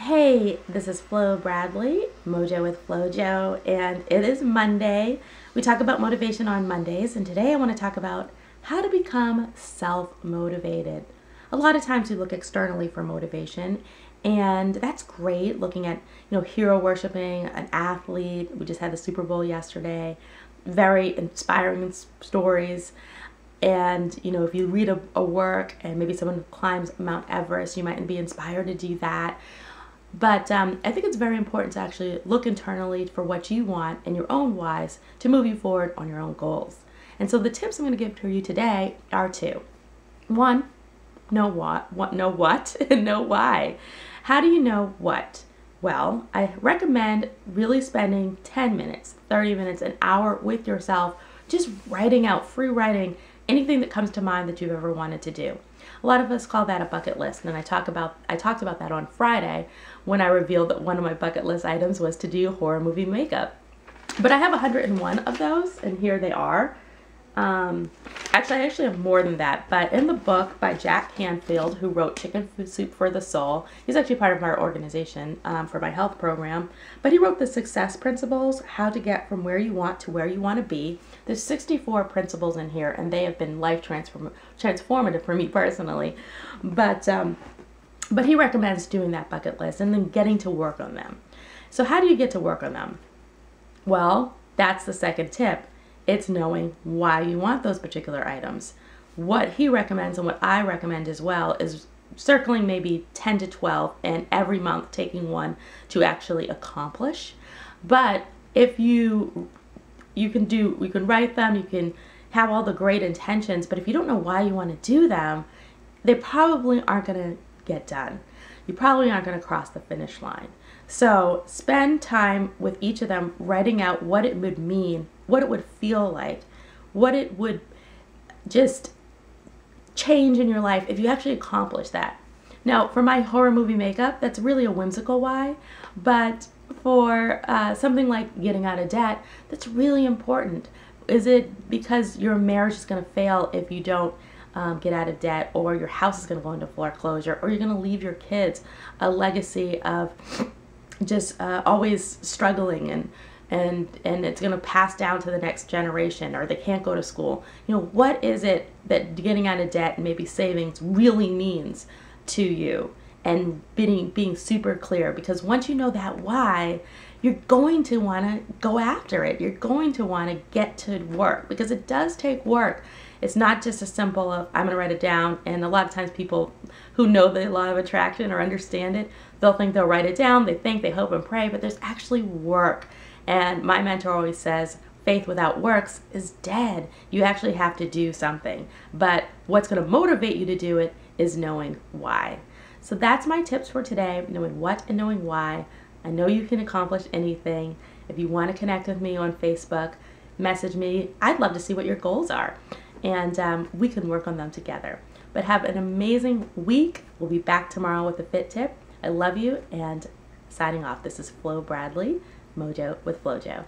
Hey, this is Flo Bradley, Mojo with Flojo, and it is Monday. We talk about motivation on Mondays, and today I want to talk about how to become self-motivated. A lot of times we look externally for motivation, and that's great, looking at, hero worshiping, an athlete. We just had the Super Bowl yesterday. Very inspiring stories. And if you read a work and maybe someone climbs Mount Everest, you might be inspired to do that. But I think it's very important to actually look internally for what you want and your own whys to move you forward on your own goals. And so the tips I'm going to give to you today are two. One, know what, and know why. How do you know what? Well, I recommend really spending 10 minutes, 30 minutes, an hour with yourself, just writing out, free writing, anything that comes to mind that you've ever wanted to do. A lot of us call that a bucket list, and I talked about that on Friday when I revealed that one of my bucket list items was to do horror movie makeup. But I have 101 of those, and here they are. Actually, I actually have more than that, but in the book by Jack Canfield, who wrote Chicken Soup for the Soul, he's actually part of our organization for my health program, but he wrote the Success Principles, how to get from where you want to where you want to be. There's 64 principles in here, and they have been life transformative for me personally, but he recommends doing that bucket list and then getting to work on them. So how do you get to work on them? Well, that's the second tip. It's knowing why you want those particular items. What he recommends and what I recommend as well is circling maybe 10 to 12 and every month taking one to actually accomplish. But if you can write them, you can have all the great intentions, but if you don't know why you want to do them, they probably aren't going to get done. You probably aren't going to cross the finish line. So spend time with each of them writing out what it would mean, what it would feel like, what it would just change in your life if you actually accomplish that. Now, for my horror movie makeup, that's really a whimsical why, but for something like getting out of debt, that's really important. Is it because your marriage is going to fail if you don't get out of debt, or your house is going to go into foreclosure, or you're going to leave your kids a legacy of just always struggling and it's going to pass down to the next generation, or they can't go to school? What is it that getting out of debt and maybe savings really means to you? And being super clear, because once you know that why, you're going to want to go after it. You're going to want to get to work, because it does take work. It's not just as simple of, I'm going to write it down. And a lot of times people who know the law of attraction or understand it, they'll think they'll write it down. They think, they hope and pray, but there's actually work. And my mentor always says, faith without works is dead. You actually have to do something. But what's going to motivate you to do it is knowing why. So that's my tips for today, knowing what and knowing why. I know you can accomplish anything. If you want to connect with me on Facebook, message me. I'd love to see what your goals are, and we can work on them together. But have an amazing week. We'll be back tomorrow with a fit tip. I love you, and signing off. This is Flo Bradley, Mojo with Flojo.